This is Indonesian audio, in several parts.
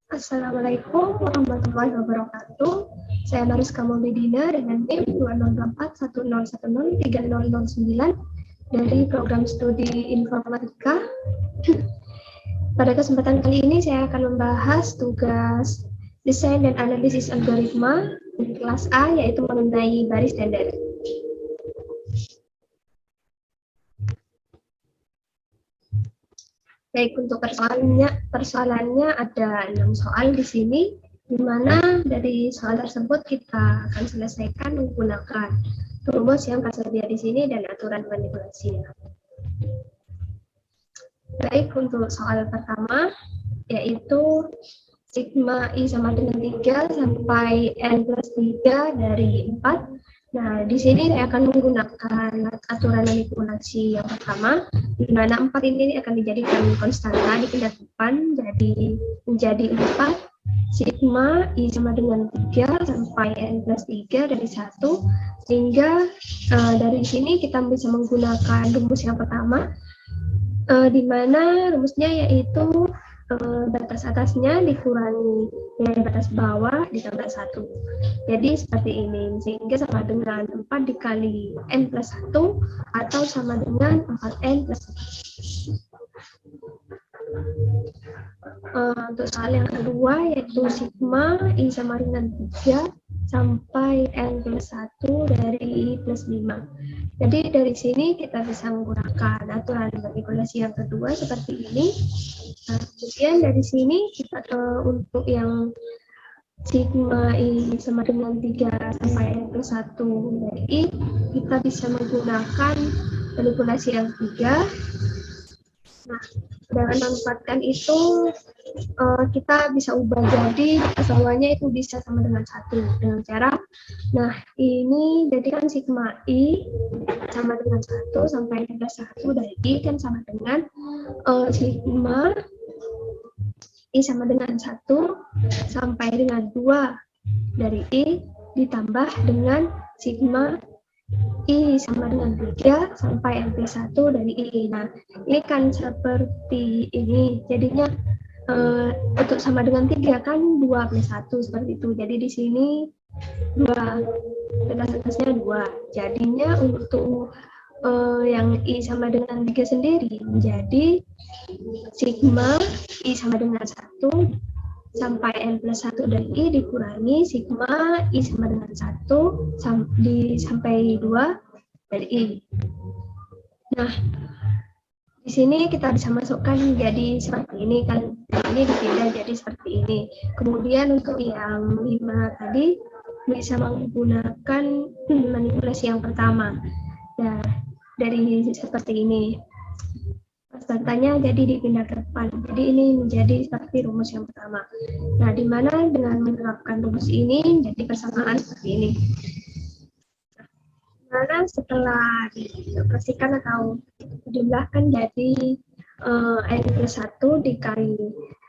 Assalamualaikum warahmatullahi wabarakatuh. Saya Mariska Maulidina dengan NIM 202410103009 dari program studi informatika. Pada kesempatan kali ini saya akan membahas tugas desain dan analisis algoritma di kelas A, yaitu mengenai baris standar. Baik, untuk persoalannya ada 6 soal di sini, di mana dari soal tersebut kita akan selesaikan menggunakan rumus yang tersedia di sini dan aturan manipulasinya. Baik, untuk soal pertama, yaitu sigma I sama dengan 3 sampai N plus 3 dari 4. Nah, di sini saya akan menggunakan aturan manipulasi yang pertama, di mana 4 ini akan dijadikan konstanta di pindah depan, jadi menjadi 4 sigma I sama dengan 3 sampai N plus 3 dari 1, sehingga dari sini kita bisa menggunakan rumus yang pertama, di mana rumusnya yaitu batas atasnya dikurangi nilai batas bawah ditambah 1. Jadi seperti ini, sehingga sama dengan 4 dikali N plus 1 atau sama dengan 4N plus 1. Untuk soal yang kedua, yaitu sigma I sama dengan 3 sampai N plus 1 dari I plus 5. Jadi dari sini kita bisa menggunakan aturan manipulasi yang kedua seperti ini. Nah, kemudian dari sini kita untuk yang sigma I sama dengan 3 sampai N plus 1 dari I, kita bisa menggunakan manipulasi yang ketiga. Nah, dengan memanfaatkan itu kita bisa ubah jadi semuanya itu bisa sama dengan 1 dengan cara, nah ini jadikan sigma I sama dengan 1 sampai N plus 1 dari I kan sama dengan sigma I sama dengan 1 sampai dengan 2 dari I ditambah dengan sigma I sama dengan 3 sampai N plus 1 dari I. Nah, ini kan seperti ini. Jadinya untuk sama dengan 3 kan 2 plus 1 seperti itu. Jadi di sini 2, batas atasnya 2. Jadinya untuk yang I sama dengan 3 sendiri menjadi sigma I sama dengan 1 sampai N plus 1 dari I dikurangi sigma I sama dengan 1 sampai 2 dari I. Nah, di sini kita bisa masukkan jadi seperti ini kan, ini dipindah jadi seperti ini. Kemudian untuk yang 5 tadi bisa menggunakan manipulasi yang pertama. Nah, dari seperti ini. Konstantanya jadi dipindah ke depan. Jadi ini menjadi seperti rumus yang pertama. Nah, di mana dengan menerapkan rumus ini jadi persamaan seperti ini. Mana setelah dioperasikan atau dijumlahkan jadi N plus 1 dikali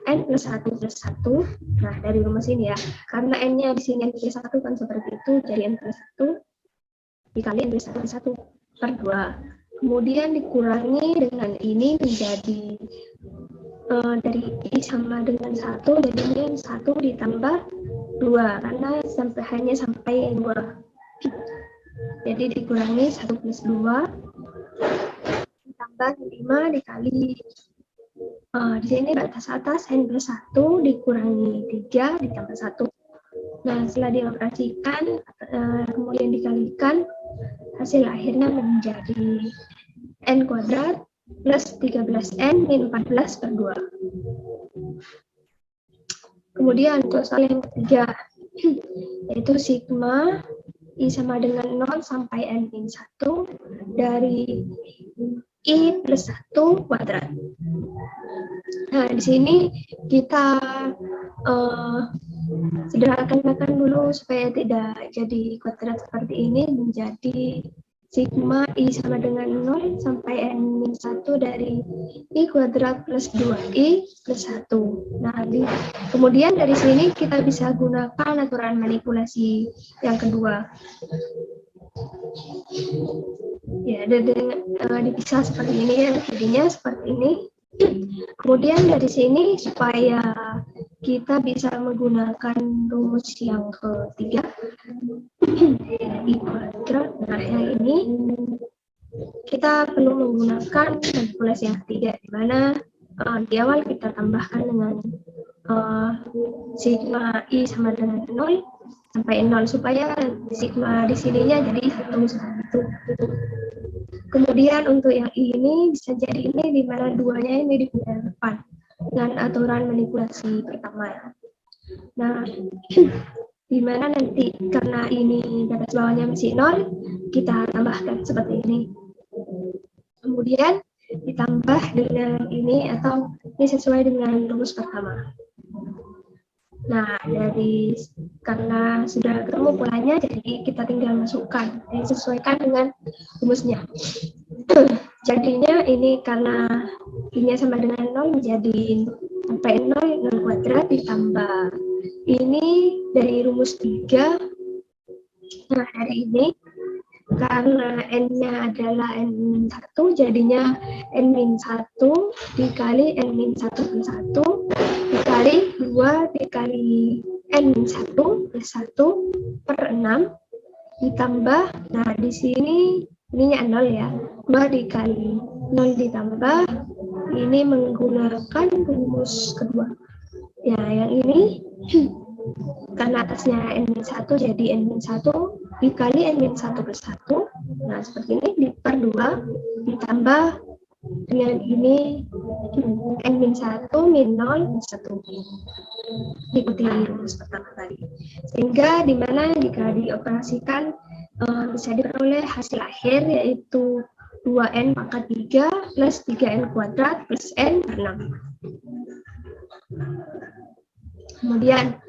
N plus 1 plus 1. Nah, dari rumus ini ya. Karena N-nya di sini N plus 1 kan seperti itu, jadi N plus 1 dikali N plus 1 plus 1 per 2. Kemudian dikurangi dengan ini menjadi dari I sama dengan 1, jadinya 1 ditambah 2 karena hanya sampai 2. Jadi dikurangi 1 plus 2 ditambah 5 dikali di sini batas atas N plus 1 dikurangi 3 ditambah 1. Nah, setelah dioperasikan kemudian dikalikan, hasil akhirnya menjadi N kuadrat plus 13N min 14 per 2. Kemudian untuk soal yang ketiga, yaitu sigma I sama dengan 0 sampai N min 1 dari I plus 1 kuadrat. Nah, di sini kita sederhanakan dulu supaya tidak jadi kuadrat seperti ini, menjadi sigma I sama dengan 0 sampai N min 1 dari I kuadrat plus 2I plus 1. Nah, kemudian dari sini kita bisa gunakan aturan manipulasi yang kedua. Ya, dipisah seperti ini ya, jadinya seperti ini. Kemudian dari sini supaya kita bisa menggunakan rumus yang ketiga, I kuadrat. Nah, yang ini kita perlu menggunakan manipulasi yang ketiga, di mana di awal kita tambahkan dengan sigma I sama dengan 0 sampai 0 supaya sigma di sininya jadi 1. Kemudian untuk yang I ini bisa jadi ini di mana duanya ini dipindah depan dengan aturan manipulasi pertama. Nah, di mana nanti karena ini garis bawahnya masih 0, kita tambahkan seperti ini. Kemudian ditambah dengan ini atau ini sesuai dengan rumus pertama. Nah, karena sudah ketemu polanya, jadi kita tinggal masukkan, disesuaikan dengan rumusnya. Jadinya ini karena ini sama dengan 0 menjadi sampai 0 kuadrat ditambah ini dari rumus 3. Nah, dari ini karena n-nya adalah n-1, jadinya n-1 dikali n-1 plus 1 dikali 2 dikali n-1 plus 1 per 6 ditambah, nah di sini ininya 0 ya, 2 dikali 0 ditambah ini menggunakan rumus kedua. Ya, yang ini karena atasnya n-1 jadi n-1 dikali n-1 plus 1. Nah, seperti ini di per 2 ditambah dengan ini n-1 min 0 plus 1. Ikuti rumus pertama tadi. Sehingga di mana jika dioperasikan bisa diperoleh hasil akhir yaitu 2n pangkat 3 plus 3n kuadrat plus n per 6. Kemudian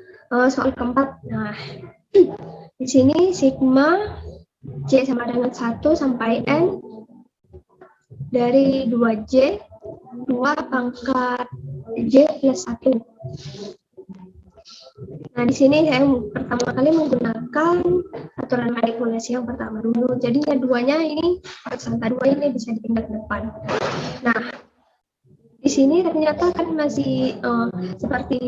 soal keempat, nah di sini sigma J sama dengan 1 sampai N dari 2J 2 pangkat J plus 1. Nah, di sini saya pertama kali menggunakan aturan manipulasi yang pertama dulu. Jadinya duanya ini, angka 2 ini bisa dipindah ke depan. Nah, di sini ternyata kan masih seperti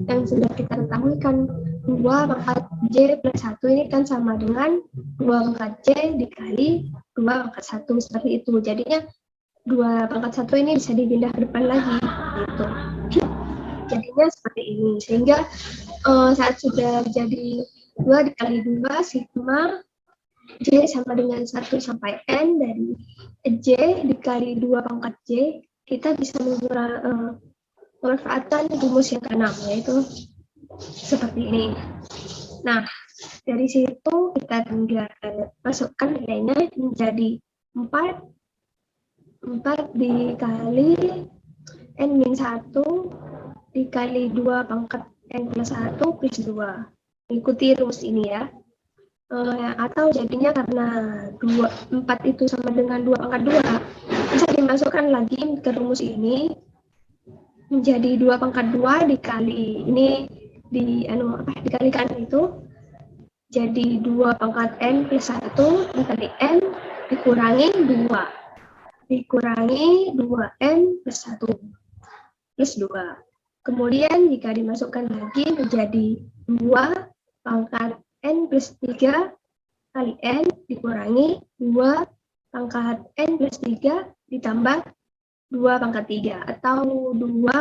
yang sudah kita ketahui kan 2 pangkat J plus 1 ini kan sama dengan 2 pangkat J dikali 2 pangkat 1 seperti itu. Jadinya 2 pangkat 1 ini bisa dipindah ke depan lagi gitu. Jadinya seperti ini. Sehingga saat sudah jadi 2 dikali 2 sigma J sama dengan 1 sampai N dari J dikali 2 pangkat J, kita bisa memanfaatkan rumus yang ke-6, yaitu seperti ini. Nah, dari situ kita tinggal masukkan nilainya menjadi 4 dikali N-1 dikali 2 pangkat N plus 1 plus 2. Ikuti rumus ini ya. Atau jadinya karena 4 itu sama dengan 2 pangkat 2, bisa dimasukkan lagi ke rumus ini menjadi 2 pangkat 2 dikali ini dikalikan itu jadi 2 pangkat N plus 1 dikali N dikurangi 2 dikurangi 2N plus 1 plus 2. Kemudian jika dimasukkan lagi menjadi 2 pangkat N plus 3 kali N dikurangi 2 pangkat N plus 3 ditambah 2 pangkat 3 atau 2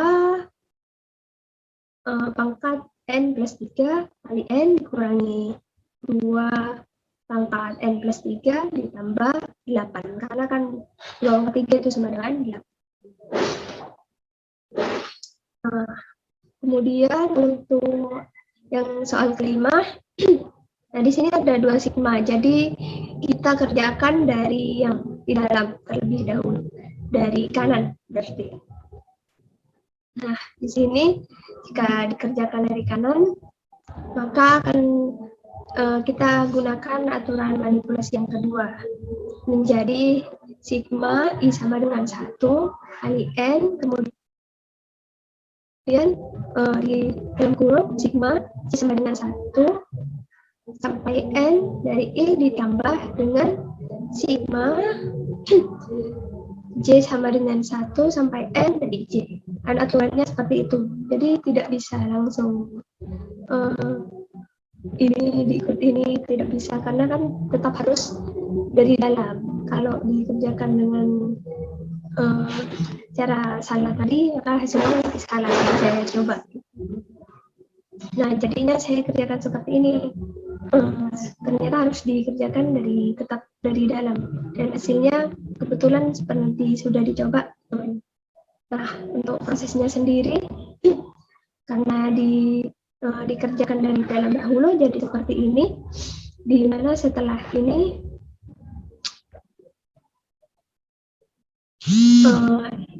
pangkat N plus 3 kali N dikurangi 2 pangkat N plus 3 ditambah 8 karena kan 2 pangkat 3 itu sama dengan 8. Kemudian untuk yang soal kelima, nah di sini ada 2 sigma, jadi kita kerjakan dari yang di dalam terlebih dahulu, dari kanan berarti. Nah di sini jika dikerjakan dari kanan, maka akan kita gunakan aturan manipulasi yang kedua, menjadi sigma I sama dengan 1 kali N, kemudian di dalam kurung sigma I sama dengan 1 sampai N dari I ditambah dengan sigma J sama dengan 1 sampai N dari J. Dan aturannya seperti itu. Jadi tidak bisa langsung ini diikut ini, tidak bisa. Karena kan tetap harus dari dalam. Kalau dikerjakan dengan cara salah tadi, maka hasilnya nanti salah. Saya coba. Nah, jadinya saya kerjakan seperti ini. Ternyata harus dikerjakan tetap dari dalam, dan hasilnya kebetulan seperti sudah dicoba. Nah, untuk prosesnya sendiri karena dikerjakan dari dalam dahulu, jadi seperti ini, di mana setelah ini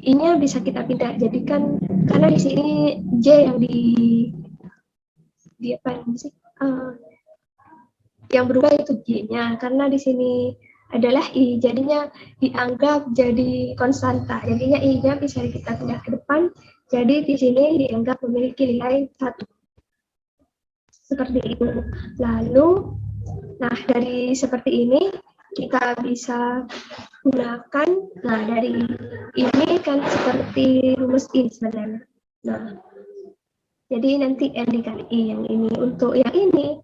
ini bisa kita pindah jadikan, karena di sini J yang di apa sih, yang berubah itu J-nya, karena di sini adalah I, jadinya dianggap jadi konstanta, jadinya I-nya bisa kita pindah ke depan, jadi di sini dianggap memiliki nilai 1. Seperti itu. Lalu, nah dari seperti ini kita bisa gunakan, nah dari ini kan seperti rumus ini sebenarnya. Nah, jadi nanti N dikali I yang ini. Untuk yang ini,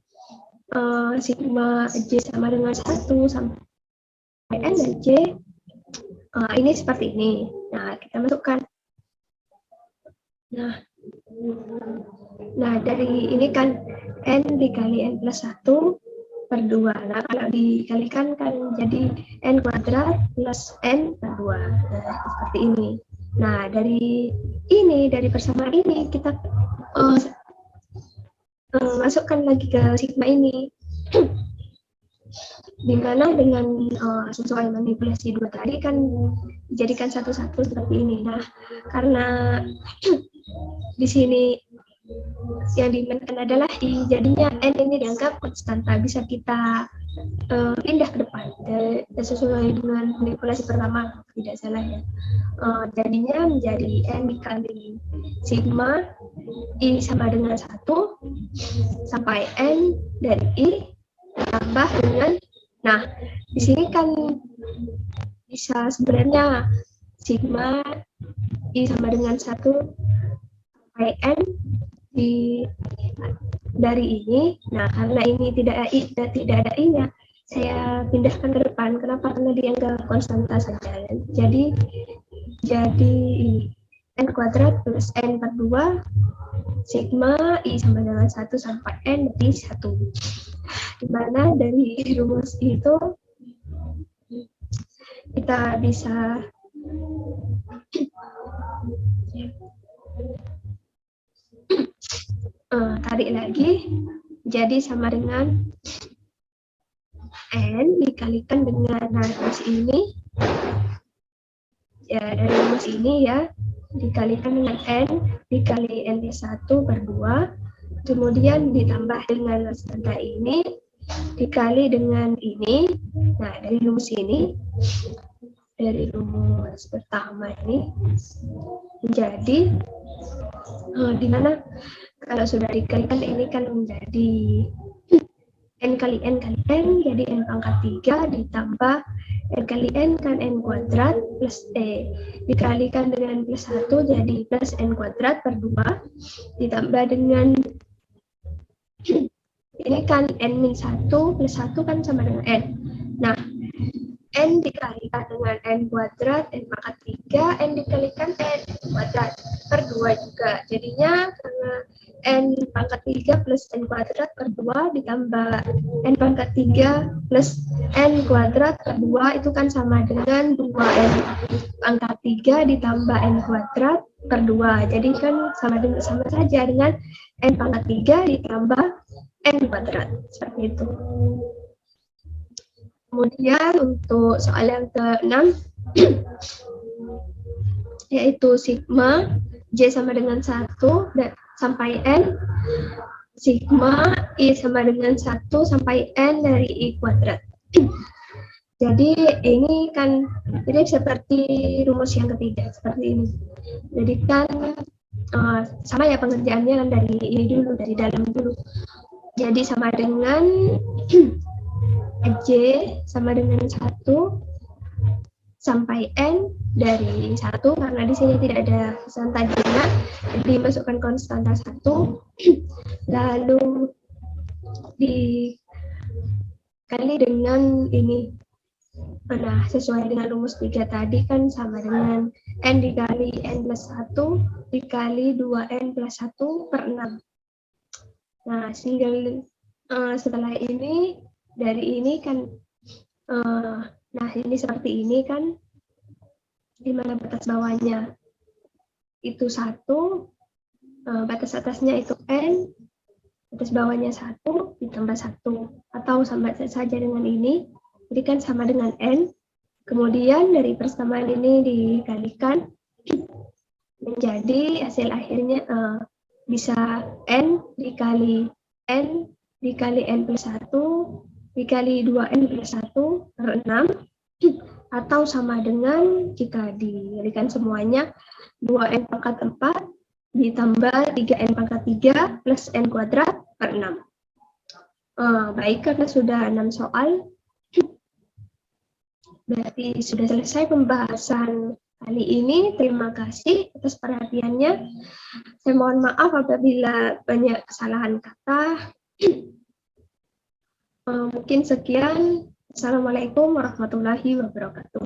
sigma J sama dengan 1 sampai N dari J, ini seperti ini. Nah, kita masukkan. Nah, dari ini kan N dikali N plus 1 per 2. Nah, kalau dikalikan kan jadi N kuadrat plus N per 2. Nah, seperti ini. Nah, dari persamaan ini kita masukkan lagi ke sigma ini. Dimana dengan sesuai manipulasi 2 tadi kan dijadikan satu-satu seperti ini. Nah, karena di sini yang dimainkan adalah I, jadinya N ini dianggap konstanta, bisa kita pindah ke depan sesuai dengan manipulasi pertama, tidak salah ya. Jadinya menjadi N dikali sigma I sama dengan 1 sampai N dari I tambah dengan, nah di sini kan bisa sebenarnya sigma I sama dengan 1 sampai N dari ini. Nah, karena ini tidak ada I-nya, saya pindahkan ke depan. Kenapa? Karena dianggap konstanta saja. Jadi N kuadrat plus N per 2 sigma I sama dengan 1 sampai N dari 1. Dimana dari rumus itu kita bisa tarik lagi, jadi sama dengan N dikalikan dengan rumus ini, ya dari rumus ini ya, dikalikan dengan N dikali N1 per 2, kemudian ditambah dengan konstanta ini, dikali dengan ini. Nah, dari rumus ini, dari rumus pertama ini, menjadi dimana kalau sudah dikalikan ini kan menjadi N kali N kali N, jadi N pangkat 3 ditambah N kali N kan N kuadrat plus E, dikalikan dengan plus 1 jadi plus N kuadrat per 2, ditambah dengan ini kan N min 1 plus 1 kan sama dengan N. Nah, N dikalikan dengan N kuadrat, N pangkat 3, N dikalikan N kuadrat per 2 juga. Jadinya karena N pangkat 3 plus N kuadrat per 2 ditambah N pangkat 3 plus N kuadrat per 2 itu kan sama dengan 2N pangkat 3 ditambah N kuadrat per 2. Jadi kan sama saja dengan N pangkat 3 ditambah N kuadrat. Seperti itu. Kemudian untuk soal yang ke-6 yaitu sigma J sama dengan 1 dan sampai N, sigma I sama dengan 1 sampai N dari I kuadrat. Jadi ini kan ini seperti rumus yang ketiga, seperti ini. Jadi kan sama ya pengerjaannya kan dari ini dulu, dari dalam dulu. Jadi sama dengan J sama dengan 1 sampai N dari 1, karena di sini tidak ada konstanta jumlah, jadi masukkan konstanta 1, lalu dikali dengan ini. Nah, sesuai dengan rumus 3 tadi kan sama dengan N dikali N plus 1 dikali 2N plus 1 per 6. Nah, setelah ini, dari ini kan, nah ini seperti ini kan, di mana batas bawahnya itu 1, batas atasnya itu N, batas bawahnya 1 ditambah 1, atau sama saja dengan ini, jadi kan sama dengan N, kemudian dari persamaan ini dikalikan, menjadi hasil akhirnya bisa N dikali N plus 1 dikali 2N plus 1 per 6, atau sama dengan jika dikalikan semuanya 2N pangkat 4 ditambah 3N pangkat 3 plus N kuadrat per 6. Baik, karena sudah 6 soal, berarti sudah selesai pembahasan kali ini. Terima kasih atas perhatiannya. Saya mohon maaf apabila banyak kesalahan kata. Mungkin sekian. Assalamualaikum warahmatullahi wabarakatuh.